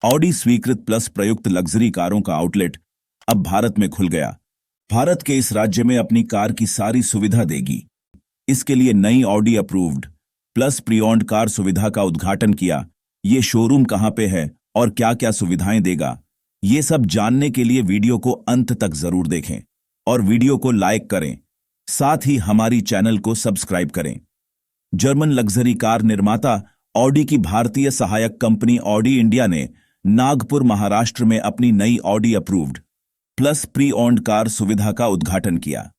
Audi स्वीकृत plus प्रयुक्त luxury कारों का आउटलेट अब भारत में खुल गया। भारत के इस राज्य में अपनी कार की सारी सुविधा देगी। इसके लिए नई Audi approved plus pre owned car सुविधा का उद्घाटन किया। ये शोरूम कहां पे है और क्या क्या सुविधाएं देगा, ये सब जानने के लिए वीडियो को अंत तक जरूर देखें और वीडियो को लाइक करें, साथ ही हमारी चैनल को सब्सक्राइब करें। जर्मन लग्जरी कार निर्माता ऑडी की भारतीय सहायक कंपनी ऑडी इंडिया ने नागपुर महाराष्ट्र में अपनी नई Audi approved plus pre owned car सुविधा का उद्घाटन किया।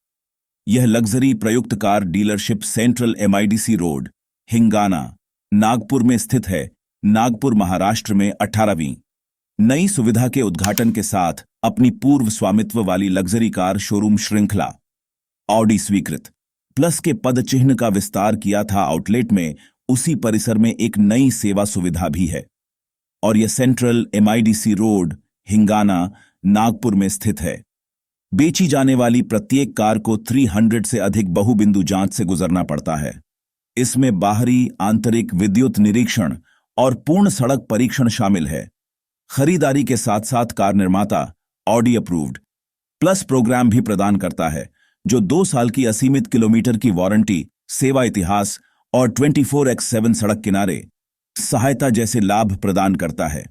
यह लग्जरी प्रयुक्त car dealership central MIDC road, Hingna, Nagpur में स्थित है। नागपुर महाराष्ट्र में 18वीं नई सुविधा के उद्घाटन के साथ अपनी पूर्व स्वामित्व वाली लग्जरी कार शोरूम श्रृंखला ऑडी स्वीकृत प्लस के पद चिन्ह का विस्तार किया था। आउटलेट में उसी परिसर में एक नई सेवा सुविधा भी है और यह central MIDC road, Hingna, Nagpur में स्थित है। बेची जाने वाली प्रत्येक कार को 300 से अधिक बहुबिंदु जांच से गुजरना पड़ता है। इसमें बाहरी, आंतरिक विद्युत निरीक्षण और पूर्ण सड़क परीक्षण शामिल है। खरीदारी के साथ साथ कार निर्माता ऑडी अप्रूव्ड प्लस प्रोग्राम भी प्रदान करता है, जो 2 साल की असीमित किलोमीटर की वारंटी, सेवा इतिहास और 24x7 सड़क किनारे सहायता जैसे लाभ प्रदान करता है।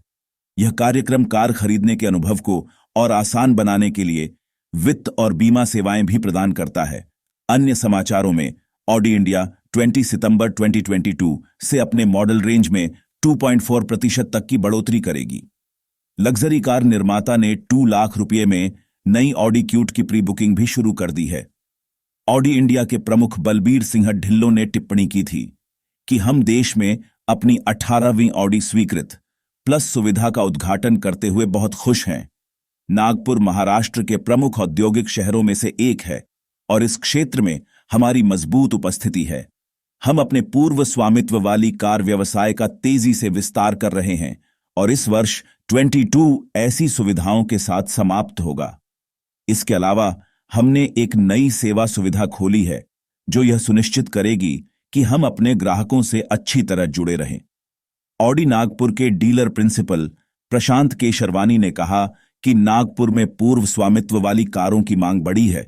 यह कार्यक्रम कार खरीदने के अनुभव को और आसान बनाने के लिए वित्त और बीमा सेवाएं भी प्रदान करता है। अन्य समाचारों में ऑडी इंडिया 20 सितंबर 2022 से अपने मॉडल रेंज में 2.4% तक की बढ़ोतरी करेगी। लग्जरी कार निर्माता ने 2 लाख रुपये में नई ऑडी क्यूट की प्री बुकिंग भी शुरू कर दी है। ऑडी इंडिया के प्रमुख बलबीर सिंह ढिल्लों ने टिप्पणी की थी कि हम देश में अपनी 18वीं ऑडी स्वीकृत प्लस सुविधा का उद्घाटन करते हुए बहुत खुश हैं। नागपुर महाराष्ट्र के प्रमुख औद्योगिक शहरों में से एक है और इस क्षेत्र में हमारी मजबूत उपस्थिति है। हम अपने पूर्व स्वामित्व वाली कार व्यवसाय का तेजी से विस्तार कर रहे हैं और इस वर्ष 22 ऐसी सुविधाओं के साथ समाप्त होगा। इसके अलावा हमने एक नई सेवा सुविधा खोली है जो यह सुनिश्चित करेगी कि हम अपने ग्राहकों से अच्छी तरह जुड़े रहें। ऑडी नागपुर के डीलर प्रिंसिपल प्रशांत केशरवानी ने कहा कि नागपुर में पूर्व स्वामित्व वाली कारों की मांग बढ़ी है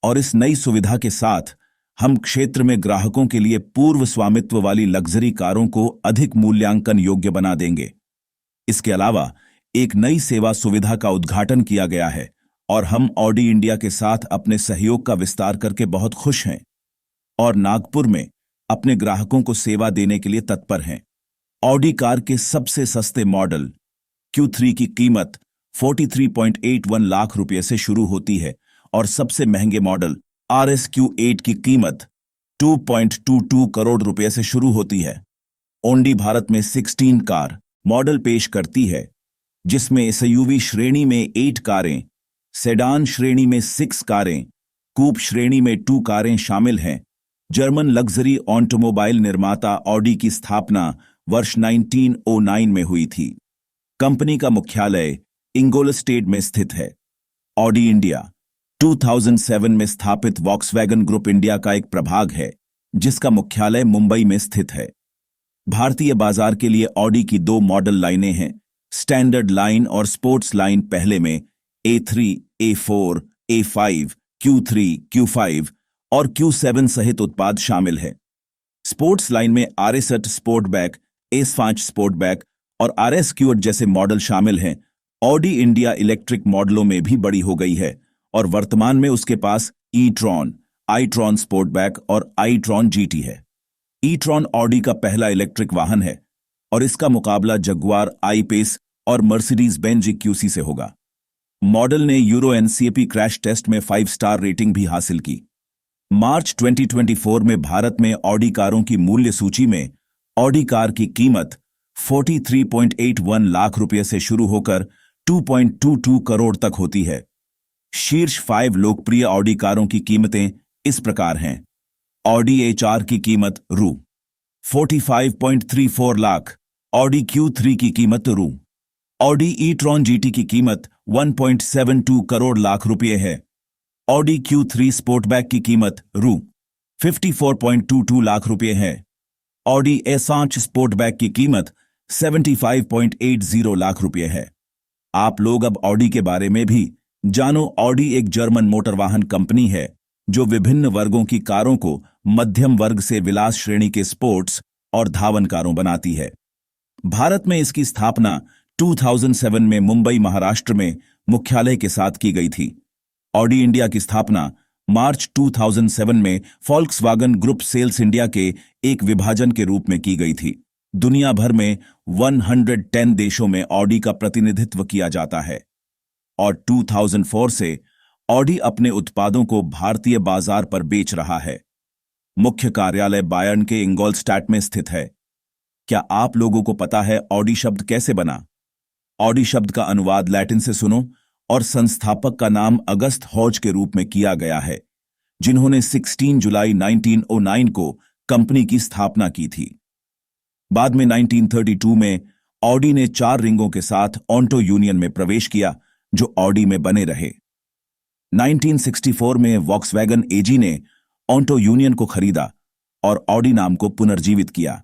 और इस नई सुविधा के साथ हम क्षेत्र में ग्राहकों के लिए पूर्व स्वामित्व वाली लग्जरी कारों को अधिक मूल्यांकन योग्य बना देंगे। इसके अलावा एक नई सेवा सुविधा का उद्घाटन किया गया है और हम ऑडी इंडिया के साथ अपने सहयोग का विस्तार करके बहुत खुश हैं और नागपुर में अपने ग्राहकों को सेवा देने के लिए तत्पर हैं। ऑडी कार के सबसे सस्ते मॉडल Q3 की कीमत 43.81 लाख रुपये से शुरू होती है और सबसे महंगे मॉडल RS Q8 की कीमत 2.22 करोड़ रुपये से शुरू होती है। ऑडी भारत में 16 कार मॉडल पेश करती है, जिसमें SUV श्रेणी में 8 कारें, सेडान श्रेणी में 6 कारें, कूप श्रेणी में 2 कारें शामिल हैं। जर्मन लग्जरी ऑटोमोबाइल निर्माता ऑडी की स्थापना वर्ष 1909 में हुई थी। कंपनी का मुख्यालय इंगोलस्टेड में स्थित है। ऑडी इंडिया 2007 में स्थापित वॉक्सवैगन ग्रुप इंडिया का एक प्रभाग है, जिसका मुख्यालय मुंबई में स्थित है। भारतीय बाजार के लिए ऑडी की 2 मॉडल लाइनें हैं, स्टैंडर्ड लाइन और स्पोर्ट्स लाइन। पहले में A3, A4, A5, Q3, Q5 और Q7 सहित उत्पाद शामिल है। स्पोर्ट्स लाइन में RS8 स्पोर्टबैक, S5 स्पोर्टबैक और RS Q8 जैसे मॉडल शामिल हैं। ऑडी इंडिया इलेक्ट्रिक मॉडलों में भी बड़ी हो गई है और वर्तमान में उसके पास e-tron, i-tron स्पोर्टबैक और i-tron GT है। e-tron ऑडी का पहला इलेक्ट्रिक वाहन है और इसका मुकाबला जगुआर I-Pace और मर्सिडीज बेंज EQC से होगा। मॉडल ने यूरो NCAP क्रैश टेस्ट में 5 स्टार रेटिंग भी हासिल की। मार्च 2024 में भारत में ऑडी कारों की मूल्य सूची में ऑडी कार की कीमत 43.81 लाख रुपये से शुरू होकर 2.22 करोड़ तक होती है। शीर्ष 5 लोकप्रिय ऑडी कारों की कीमतें इस प्रकार हैं। ऑडी HR की कीमत रु 45.34 लाख, ऑडी Q3 की कीमत रु, ऑडी e-tron GT की कीमत 1.72 करोड़ लाख रुपये है। ऑडी Q3 स्पोर्टबैक की कीमत रु 54.22 लाख रुपये है। ऑडी S8 स्पोर्टबैक की कीमत 75.80 लाख रुपए है। आप लोग अब ऑडी के बारे में भी जानो। ऑडी एक जर्मन मोटर वाहन कंपनी है जो विभिन्न वर्गों की कारों को मध्यम वर्ग से विलास श्रेणी के स्पोर्ट्स और धावन कारों बनाती है। भारत में इसकी स्थापना 2007 में मुंबई, महाराष्ट्र में मुख्यालय के साथ की गई थी। ऑडी इंडिया की स्थापना मार्च 2007 में फॉल्क्सवागन ग्रुप सेल्स इंडिया के एक विभाजन के रूप में की गई थी। दुनिया भर में 110 देशों में ऑडी का प्रतिनिधित्व किया जाता है और 2004 से ऑडी अपने उत्पादों को भारतीय बाजार पर बेच रहा है। मुख्य कार्यालय बायर्न के इंगोलस्टैट में स्थित है। क्या आप लोगों को पता है ऑडी शब्द कैसे बना? ऑडी शब्द का अनुवाद लैटिन से सुनो और संस्थापक का नाम अगस्त हॉज के रूप में किया गया है, जिन्होंने 16 जुलाई 1909 को कंपनी की स्थापना की थी। बाद में 1932 में ऑडी ने 4 रिंगों के साथ ऑन्टो यूनियन में प्रवेश किया, जो ऑडी में बने रहे। 1964 में वॉक्सवैगन एजी ने ऑन्टो यूनियन को खरीदा और ऑडी नाम को पुनर्जीवित किया।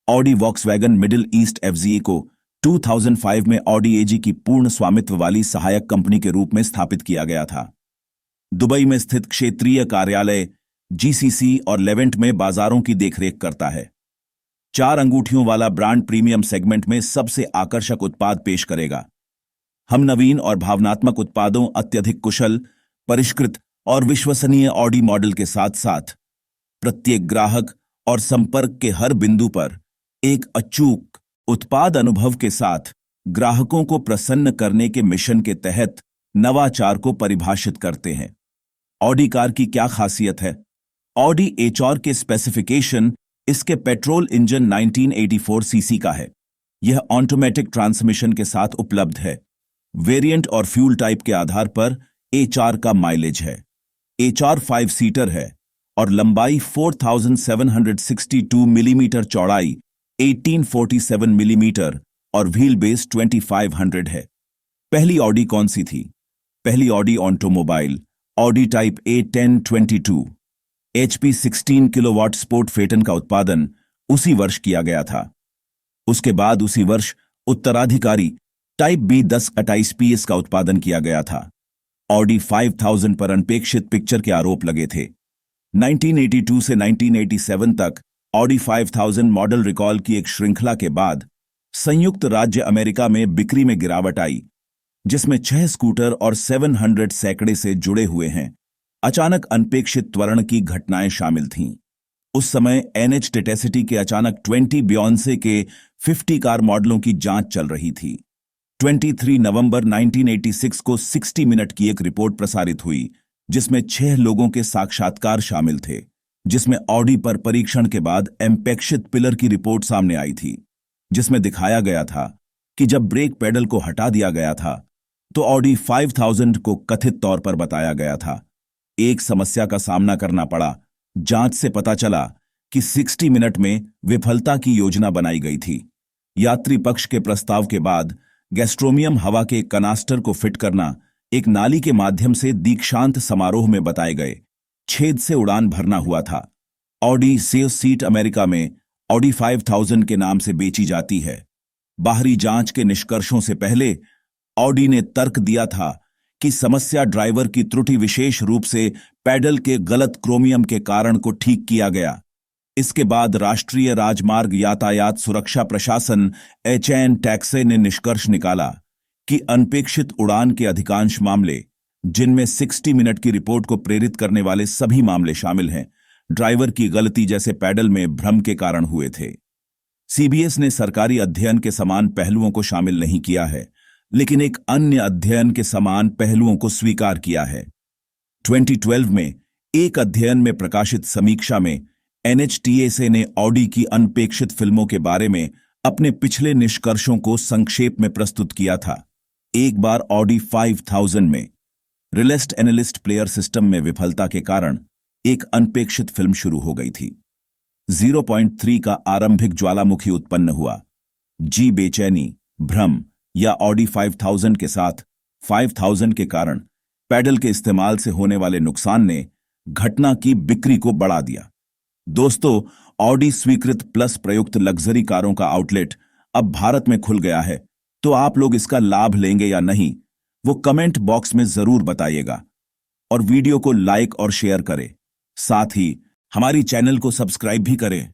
ऑडी वॉक्सवैगन मिडिल ईस्ट एफजीए को 2005 में ऑडी एजी की पूर्ण स्वामित्व वाली सहायक कंपनी के रूप में स्थापित किया गया था। दुबई में स्थित क्षेत्रीय कार्यालय जीसीसी और लेवेंट में बाजारों की देखरेख करता है। 4 अंगूठियों वाला ब्रांड प्रीमियम सेगमेंट में सबसे आकर्षक उत्पाद पेश करेगा। हम नवीन और भावनात्मक उत्पादों, अत्यधिक कुशल, परिष्कृत और विश्वसनीय ऑडी मॉडल के साथ साथ प्रत्येक ग्राहक और संपर्क के हर बिंदु पर एक अचूक उत्पाद अनुभव के साथ ग्राहकों को प्रसन्न करने के मिशन के तहत नवाचार को परिभाषित करते हैं। ऑडी कार की क्या खासियत है? ऑडी एचआर के स्पेसिफिकेशन इसके पेट्रोल इंजन 1984 सीसी का है। यह ऑटोमेटिक ट्रांसमिशन के साथ उपलब्ध है। वेरिएंट और फ्यूल टाइप के आधार पर एचआर का माइलेज है। एचआर 5 सीटर है और लंबाई 4762 मिलीमीटर, चौड़ाई 1847 मिलीमीटर और व्हील बेस 2500 है। पहली ऑडी कौन सी थी? पहली Audi automobile Audi type A1022 HP 16 kilowatt sport phaeton का उत्पादन उसी वर्ष किया गया था। उसके बाद उसी वर्ष उत्तराधिकारी टाइप B 1028 PS का उत्पादन किया गया था। ऑडी 5000 पर अनपेक्षित पिक्चर के आरोप लगे थे। 1982 से 1987 तक ऑडी 5000 मॉडल रिकॉल की एक श्रृंखला के बाद संयुक्त राज्य अमेरिका में बिक्री में गिरावट आई, जिसमें 6 स्कूटर और 700 सैकड़े से जुड़े हुए हैं। अचानक अनपेक्षित त्वरण की घटनाएं शामिल थीं। उस समय NH टेटेसिटी के अचानक 20 बियॉन्से के 50 कार मॉडलों की जांच चल रही थी। 23 नवंबर 1986 को 60 मिनट की एक रिपोर्ट प्रसारित हुई, जिसमें 6 लोगों के साक्षात्कार शामिल थे, जिसमें ऑडी पर परीक्षण के बाद अनपेक्षित पिलर की रिपोर्ट सामने आई थी, जिसमें दिखाया गया था कि जब ब्रेक पेडल को हटा दिया गया था तो ऑडी 5000 को कथित तौर पर बताया गया था। एक समस्या का सामना करना पड़ा। जांच से पता चला कि 60 मिनट में विफलता की योजना बनाई गई थी। यात्री पक्ष के प्रस्ताव के बाद गैस्ट्रोमियम हवा के कनास्टर को फिट करना, एक नाली के माध्यम से दीक्षांत समारोह में बताए गए छेद से उड़ान भरना हुआ था। ऑडी सेल्स सीट अमेरिका में ऑडी 5000 के नाम से बेची जाती है। बाहरी जांच के निष्कर्षों से पहले ऑडी ने तर्क दिया था कि समस्या ड्राइवर की त्रुटि, विशेष रूप से पैडल के गलत क्रोमियम के कारण को ठीक किया गया। इसके बाद राष्ट्रीय राजमार्ग यातायात सुरक्षा प्रशासन HN टैक्से ने निष्कर्ष निकाला कि अनपेक्षित उड़ान के अधिकांश मामले, जिनमें 60 मिनट की रिपोर्ट को प्रेरित करने वाले सभी मामले शामिल हैं, ड्राइवर की गलती जैसे पैडल में भ्रम के कारण हुए थे। CBS ने सरकारी अध्ययन के समान पहलुओं को शामिल नहीं किया है, लेकिन एक अन्य अध्ययन के समान पहलुओं को स्वीकार किया है। 2012 में एक अध्ययन में प्रकाशित समीक्षा में NHTSA ने ऑडी की अनपेक्षित फिल्मों के बारे में अपने पिछले निष्कर्षों को संक्षेप में प्रस्तुत किया था। एक बार ऑडी 5000 में रिलेस्ट एनालिस्ट प्लेयर सिस्टम में विफलता के कारण एक अनपेक्षित फिल्म शुरू हो गई थी। 0.3 का आरंभिक ज्वालामुखी उत्पन्न हुआ। जी बेचैनी, भ्रम या ऑडी 5000 के साथ 5000 के कारण पैडल के इस्तेमाल से होने वाले नुकसान ने घटना की बिक्री को बढ़ा दिया। दोस्तों, ऑडी स्वीकृत प्लस प्रयुक्त लग्जरी कारों का आउटलेट अब भारत में खुल गया है, तो आप लोग इसका लाभ लेंगे या नहीं, वो कमेंट बॉक्स में जरूर बताइएगा। और वीडियो को लाइक और शेयर करें। साथ ही हमारी चैनल को सब्सक्राइब भी करें।